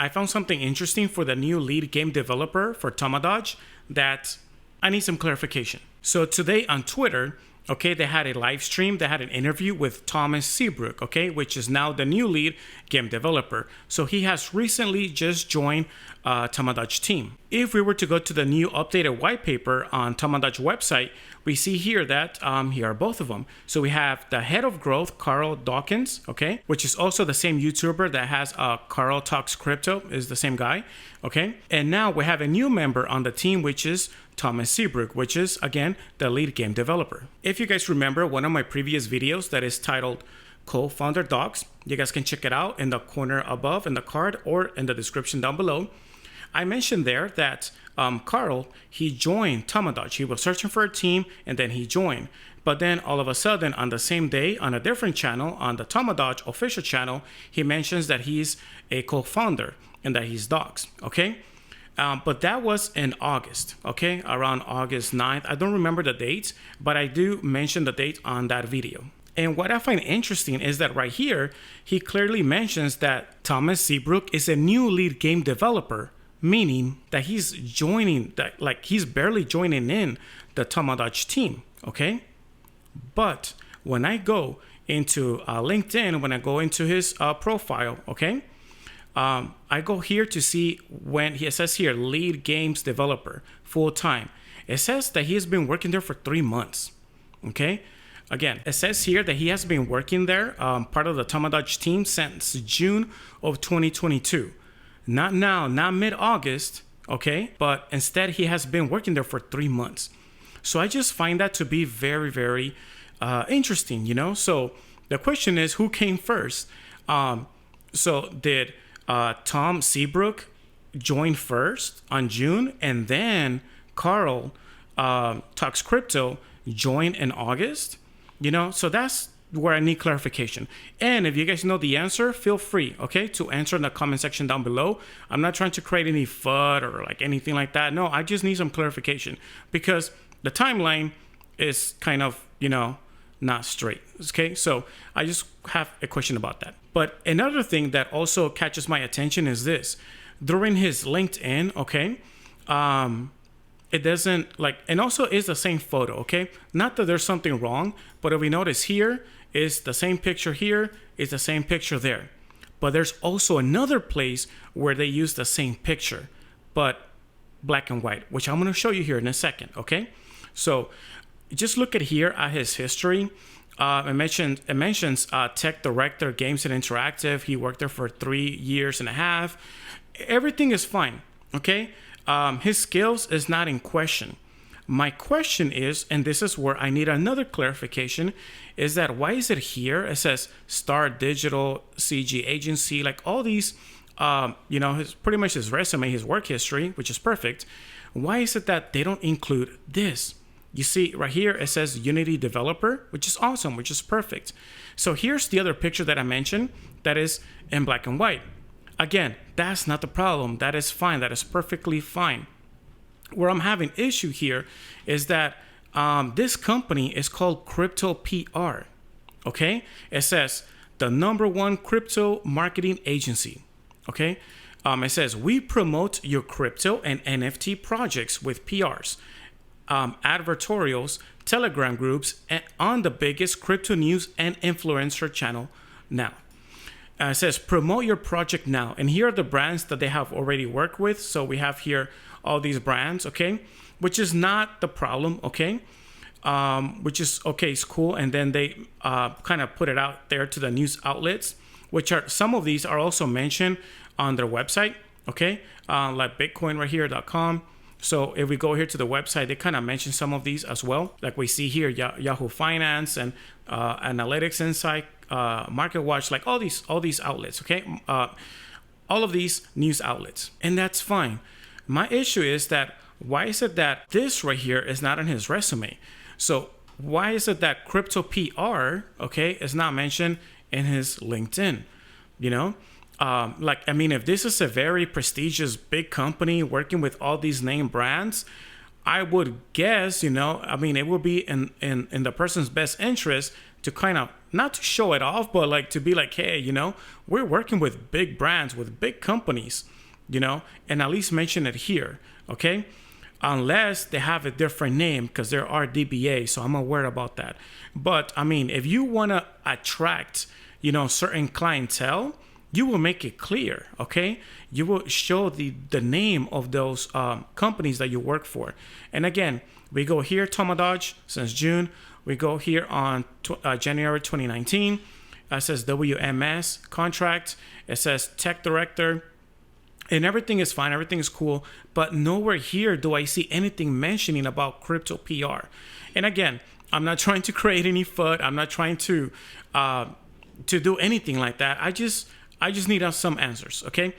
I found something interesting for the new lead game developer for Tomadodge that I need some clarification. So today on Twitter, okay, they had a live stream. They had an interview with Thomas Seabrook, okay, which is now the new lead game developer. So he has recently just joined Tomadodge team. If we were to go to the new updated white paper on Tomadodge website, we see here that here are both of them. So we have the head of growth, Carl Dawkins, okay, which is also the same YouTuber that has Carl Talks Crypto, is the same guy, okay. And now we have a new member on the team, which is Thomas Seabrook, which is, again, the lead game developer. If you guys remember one of my previous videos that is titled Co-Founder Docs, you guys can check it out in the corner above in the card or in the description down below. I mentioned there that Carl, he joined Tomadodge. He was searching for a team and then he joined. But then all of a sudden on the same day on a different channel, on the Tomadodge official channel, he mentions that he's a co-founder and that he's Docs, okay? But that was in August, okay? Around August 9th. I don't remember the date, but I do mention the date on that video. And what I find interesting is that right here, he clearly mentions that Thomas Seabrook is a new lead game developer, meaning that he's joining, that like he's barely joining in the Tomadodge team, okay? But when I go into LinkedIn, when I go into his profile, okay? I go here to see when it says here, lead games developer, full time. It says that he has been working there for 3 months, okay? Again, it says here that he has been working there, part of the Tomadodge team since June of 2022. Not now, not mid-August, okay? But instead, he has been working there for 3 months. So I just find that to be very, very interesting, you know? So the question is, who came first? So did Tom Seabrook join first on June, and then Carl Talks Crypto joined in August? You know, so that's where I need clarification. And if you guys know the answer, feel free, okay, to answer in the comment section down below. I'm not trying to create any FUD or like anything like that. No, I just need some clarification because the timeline is kind of, you know, not straight, okay? So I just have a question about that. But another thing that also catches my attention is this. During his LinkedIn, okay, it doesn't like, and also is the same photo, okay? Not that there's something wrong, but if we notice here, is the same picture here, is the same picture there. But there's also another place where they use the same picture, but black and white, which I'm gonna show you here in a second, okay? So just look at here at his history. It mentions tech director, Games and Interactive. He worked there for 3.5 years. Everything is fine, okay? His skills is not in question. My question is, and this is where I need another clarification, is that why is it here? It says Star Digital CG Agency, like all these, you know, his pretty much his resume, his work history, which is perfect. Why is it that they don't include this? You see right here, it says Unity developer, which is awesome, which is perfect. So here's the other picture that I mentioned that is in black and white. Again, that's not the problem. That is fine. That is perfectly fine. Where I'm having issue here is that this company is called Crypto PR, okay? It says the #1 crypto marketing agency, okay? It says, we promote your crypto and NFT projects with PRs, advertorials, Telegram groups, and on the biggest crypto news and influencer channel now. It says, promote your project now. And here are the brands that they have already worked with. So we have here all these brands, okay? Which is not the problem, okay? Which is, okay, it's cool. And then they kind of put it out there to the news outlets, which are, some of these are also mentioned on their website, okay? Like bitcoinrighthere.com. So if we go here to the website, they kind of mention some of these as well. Like we see here, Yahoo Finance and Analytics Insight, MarketWatch, like all these outlets, okay? All of these news outlets, and that's fine. My issue is that why is it that this right here is not on his resume? So why is it that Crypto PR, okay, is not mentioned in his LinkedIn? You know? Like, I mean, if this is a very prestigious big company working with all these name brands, I would guess, you know, I mean, it would be in the person's best interest to kind of not to show it off, but like to be like, hey, we're working with big brands, with big companies, and at least mention it here, okay? Unless they have a different name, because there are DBA, so I'm aware about that. But I mean, if you want to attract, certain clientele, you will make it clear, okay? You will show the name of those companies that you work for. And again, we go here, Tomadoj, since June. We go here on January 2019. It says WMS contract. It says tech director. And everything is fine. Everything is cool. But nowhere here do I see anything mentioning about crypto PR. And again, I'm not trying to create any FUD. I'm not trying to do anything like that. I just need some answers, okay?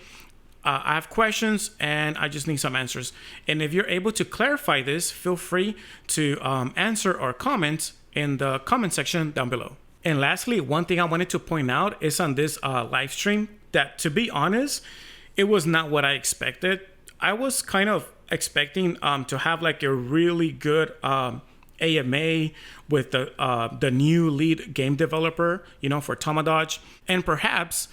I have questions and I just need some answers. And if you're able to clarify this, feel free to answer or comment in the comment section down below. And lastly, one thing I wanted to point out is on this live stream that, to be honest, it was not what I expected. I was kind of expecting to have like a really good AMA with the new lead game developer, for Tomadoj, and perhaps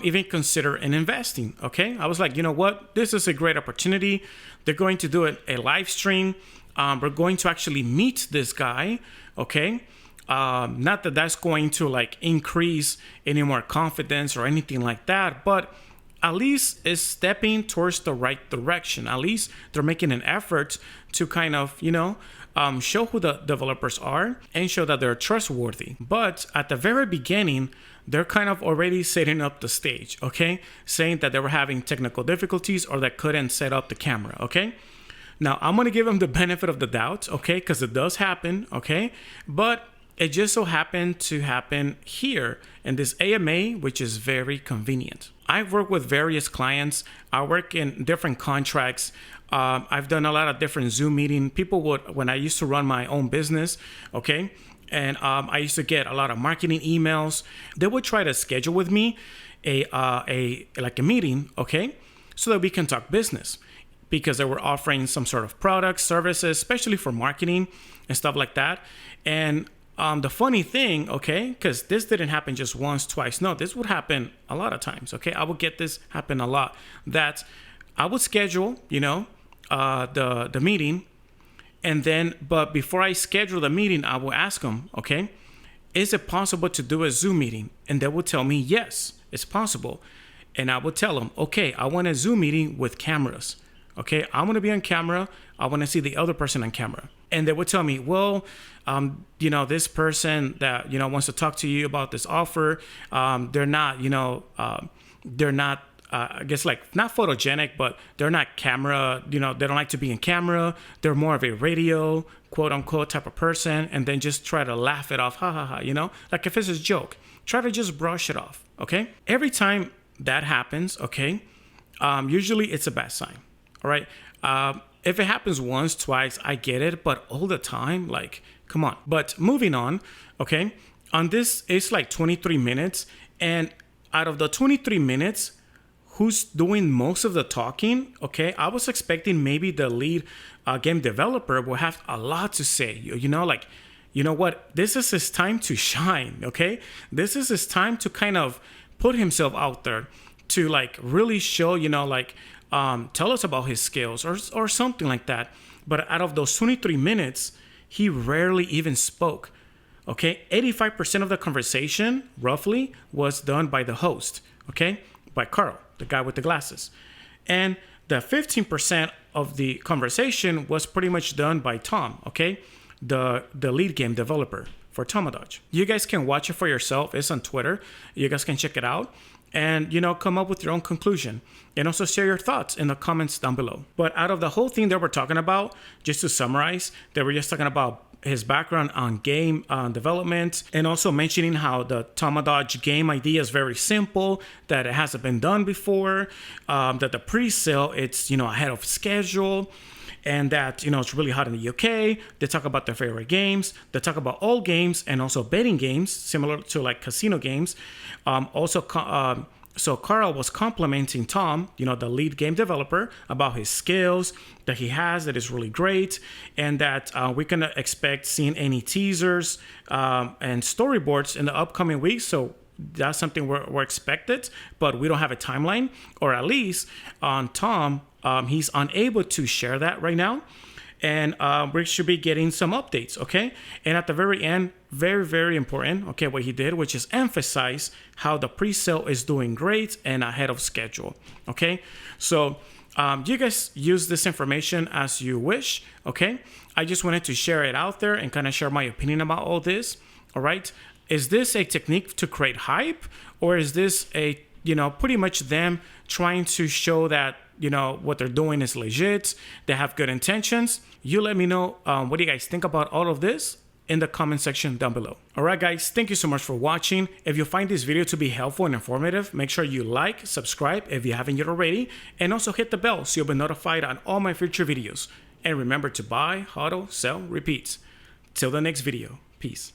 even consider in investing, okay? I was like, you know what? This is a great opportunity. They're going to do a live stream. We're going to actually meet this guy, okay? Not that that's going to like increase any more confidence or anything like that, but at least is stepping towards the right direction. At least they're making an effort to kind of, show who the developers are and show that they're trustworthy. But at the very beginning, they're kind of already setting up the stage, okay? Saying that they were having technical difficulties or that couldn't set up the camera, okay? Now, I'm going to give them the benefit of the doubt, okay? Because it does happen, okay? But it just so happened to happen here in this AMA, which is very convenient. I've worked with various clients. I work in different contracts. I've done a lot of different Zoom meetings. People would, when I used to run my own business, okay? And I used to get a lot of marketing emails. They would try to schedule with me a meeting, okay, so that we can talk business, because they were offering some sort of products, services, especially for marketing and stuff like that. And the funny thing, okay, because this didn't happen just once, twice. No, this would happen a lot of times, okay? I would get this happen a lot. That I would schedule, the meeting. And then, but before I schedule the meeting, I will ask them, okay, is it possible to do a Zoom meeting? And they will tell me, yes, it's possible. And I will tell them, okay, I want a Zoom meeting with cameras. Okay, I want to be on camera. I want to see the other person on camera. And they would tell me, well, this person that, wants to talk to you about this offer, they're not, I guess like not photogenic, but they're not camera, they don't like to be in camera. They're more of a radio, quote unquote, type of person. And then just try to laugh it off. Ha ha ha, like if it's a joke, try to just brush it off. Okay. Every time that happens, okay, usually it's a bad sign. All right. If it happens once, twice, I get it. But all the time, like, come on. But moving on. Okay. On this, it's like 23 minutes. And out of the 23 minutes, who's doing most of the talking? Okay, I was expecting maybe the lead game developer will have a lot to say. You know what? This is his time to shine. Okay, this is his time to kind of put himself out there to like really show. Tell us about his skills or something like that. But out of those 23 minutes, he rarely even spoke. Okay, 85% of the conversation roughly was done by the host. Okay, by Carl, the guy with the glasses. And the 15% of the conversation was pretty much done by Tom, okay? The lead game developer for Tomadoj. You guys can watch it for yourself. It's on Twitter. You guys can check it out and, come up with your own conclusion. And also share your thoughts in the comments down below. But out of the whole thing that we're talking about, just to summarize, they were just talking about his background on game development, and also mentioning how the Tomadoj game idea is very simple, that it hasn't been done before, that the pre-sale, it's, ahead of schedule, and that, it's really hot in the UK. They talk about their favorite games. They talk about all games and also betting games, similar to like casino games. Also So Carl was complimenting Tom, the lead game developer, about his skills that he has that is really great, and that we can expect seeing any teasers and storyboards in the upcoming weeks. So that's something we're expected, but we don't have a timeline, or at least on Tom, he's unable to share that right now. And we should be getting some updates, okay? And at the very end, very, very important, okay, what he did, which is emphasize how the pre-sale is doing great and ahead of schedule, okay? So you guys use this information as you wish, okay? I just wanted to share it out there and kind of share my opinion about all this, all right? Is this a technique to create hype, or is this pretty much them trying to show that, what they're doing is legit, they have good intentions? You let me know what do you guys think about all of this in the comment section down below. All right, guys, thank you so much for watching. If you find this video to be helpful and informative, make sure you like, subscribe if you haven't yet already, and also hit the bell so you'll be notified on all my future videos. And remember to buy, hodl, sell, repeat. Till the next video. Peace.